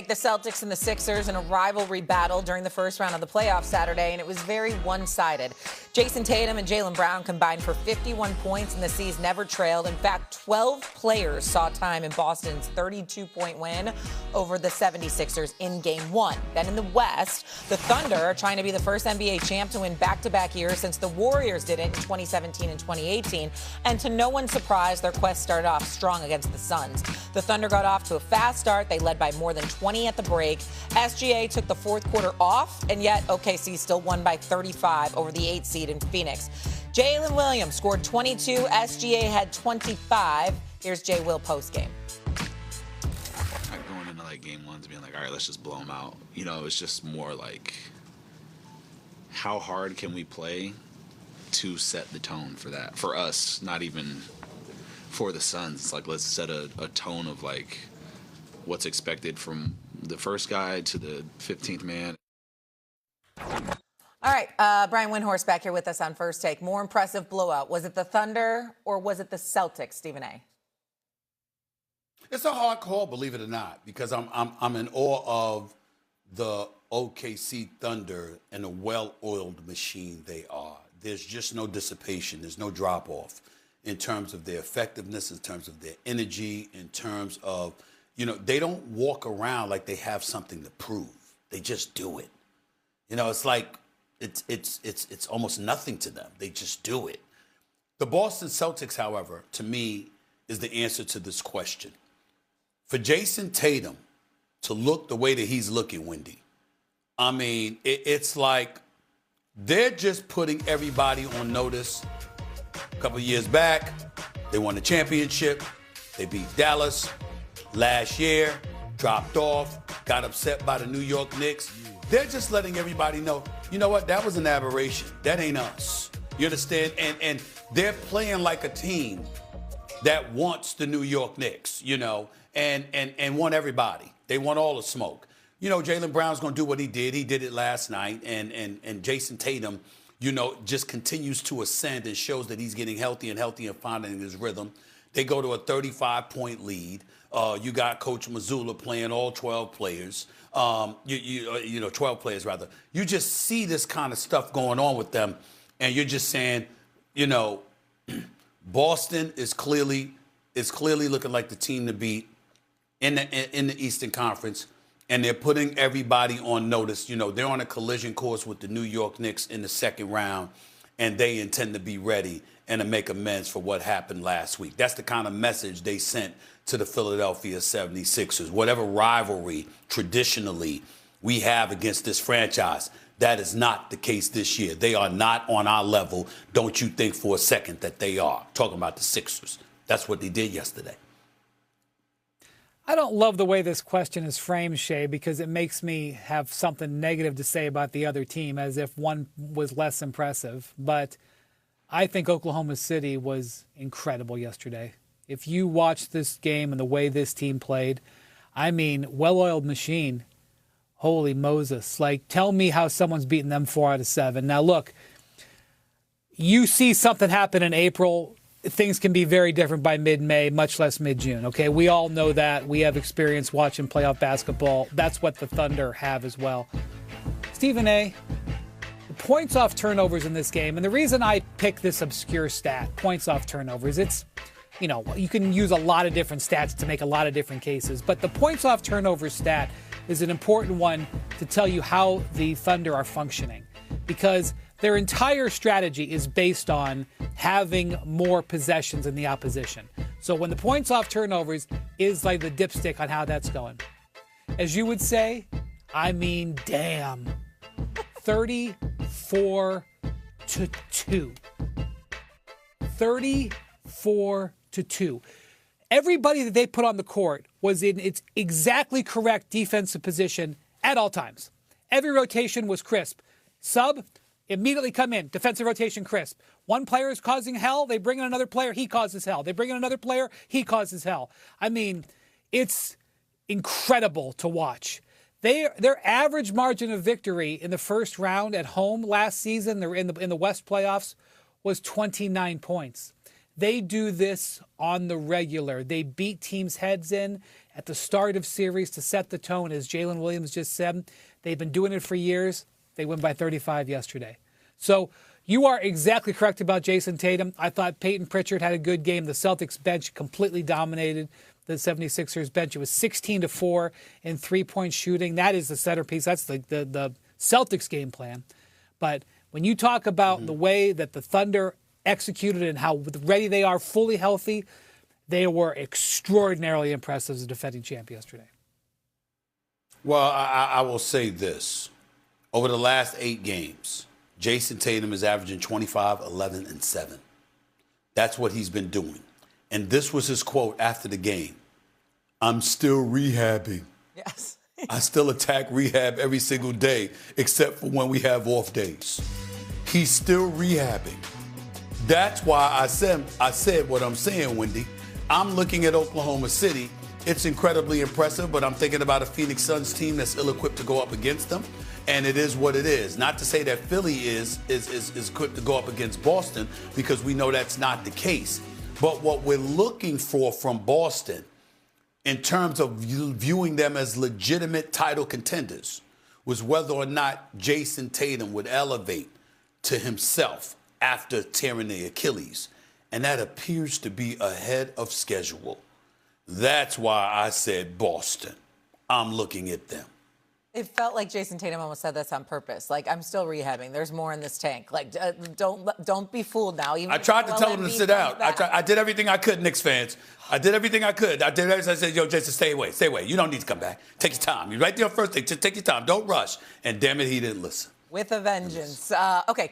the Celtics and the Sixers in a rivalry battle during the first round of the playoffs Saturday, and it was very one-sided. Jason Tatum and Jaylen Brown combined for 51 points, and the C's never trailed. In fact, 12 players saw time in Boston's 32-point win over the 76ers in Game 1. Then in the West, the Thunder are trying to be the first NBA champ to win back-to-back years since the Warriors did it in 2017 and 2018. And to no one's surprise, their quest started off strong against the Suns. The Thunder got off to a fast start. They led by more than 20 at the break. SGA took the fourth quarter off, and yet OKC still won by 35 over the 8th seed in Phoenix. Jalen Williams scored 22. SGA had 25. Here's Jay Will postgame. Not going into like game ones being like, all right, let's just blow them out. You know, it's just more like, how hard can we play to set the tone for that? For us, not even for the Suns. It's like, let's set a tone of like what's expected from the first guy to the 15th man. All right, Brian Windhorst back here with us on First Take. More impressive blowout. Was it the Thunder or was it the Celtics, Stephen A? It's a hard call, believe it or not, because I'm in awe of the OKC Thunder and the well-oiled machine they are. There's just no dissipation. There's no drop-off in terms of their effectiveness, in terms of their energy, in terms of, you know, they don't walk around like they have something to prove. They just do it. You know, it's like it's almost nothing to them. They just do it. The Boston Celtics, however, to me, is the answer to this question. For Jason Tatum to look the way that he's looking, Wendy, I mean, it's like they're just putting everybody on notice. A couple of years back, they won the championship. They beat Dallas. Last year, dropped off, got upset by the New York Knicks. They're just letting everybody know, you know what, that was an aberration. That ain't us. You understand? And they're playing like a team that wants the New York Knicks, you know, and want everybody. They want all the smoke. You know, Jaylen Brown's going to do what he did. He did it last night. And Jason Tatum, you know, just continues to ascend and shows that he's getting healthy and finding his rhythm. They go to a 35-point lead. You got Coach Mazzulla playing all 12 players. 12 players rather. You just see this kind of stuff going on with them, and you're just saying, you know, Boston is clearly looking like the team to beat in the Eastern Conference, and they're putting everybody on notice. You know, they're on a collision course with the New York Knicks in the second round, and they intend to be ready and to make amends for what happened last week. That's the kind of message they sent to the Philadelphia 76ers. Whatever rivalry traditionally we have against this franchise, that is not the case this year. They are not on our level. Don't you think for a second that they are. Talking about the Sixers. That's what they did yesterday. I don't love the way this question is framed, Shay, because it makes me have something negative to say about the other team, as if one was less impressive. But I think Oklahoma City was incredible yesterday. If you watch this game and the way this team played, I mean, well-oiled machine. Holy Moses. Like, tell me how someone's beaten them 4 out of 7. Now, look, you see something happen in April, things can be very different by mid-May, much less mid-June, okay? We all know that. We have experience watching playoff basketball. That's what the Thunder have as well. Stephen A., the points off turnovers in this game, and the reason I pick this obscure stat, points off turnovers, it's, you know, you can use a lot of different stats to make a lot of different cases, but the points off turnovers stat is an important one to tell you how the Thunder are functioning, because their entire strategy is based on having more possessions than the opposition. So when the points off turnovers is like the dipstick on how that's going. As you would say, I mean, damn. 34-2. 34-2. Everybody that they put on the court was in its exactly correct defensive position at all times. Every rotation was crisp. Sub, immediately come in. Defensive rotation crisp. One player is causing hell. They bring in another player. He causes hell. They bring in another player. He causes hell. I mean, it's incredible to watch. Their average margin of victory in the first round at home last season, they're in the West playoffs, was 29 points. They do this on the regular. They beat teams' heads in, at the start of series to set the tone, as Jalen Williams just said. They've been doing it for years. They win by 35 yesterday. So you are exactly correct about Jason Tatum. I thought Peyton Pritchard had a good game. The Celtics bench completely dominated the 76ers bench. It was 16-4 in three-point shooting. That is the centerpiece. That's the Celtics game plan. But when you talk about the way that the Thunder executed and how ready they are, fully healthy, they were extraordinarily impressive as a defending champ yesterday. Well, I will say this. Over the last 8 games, Jason Tatum is averaging 25, 11, and 7. That's what he's been doing. And this was his quote after the game. I'm still rehabbing. Yes. I still attack rehab every single day, except for when we have off days. He's still rehabbing. That's why I said what I'm saying, Wendy. I'm looking at Oklahoma City. It's incredibly impressive, but I'm thinking about a Phoenix Suns team that's ill-equipped to go up against them, and it is what it is. Not to say that Philly is equipped to go up against Boston, because we know that's not the case. But what we're looking for from Boston, in terms of viewing them as legitimate title contenders, was whether or not Jason Tatum would elevate to himself after tearing the Achilles. And that appears to be ahead of schedule. That's why I said Boston. I'm looking at them. It felt like Jason Tatum almost said this on purpose. Like, I'm still rehabbing. There's more in this tank. Like, don't be fooled now. Even I tried to tell him to sit out. I did everything I could, Knicks fans. I did everything I could. I said, yo, Jason, stay away. Stay away. You don't need to come back. Take your time. You're right there on first thing. Just take your time. Don't rush. And damn it, he didn't listen. With a vengeance. Okay.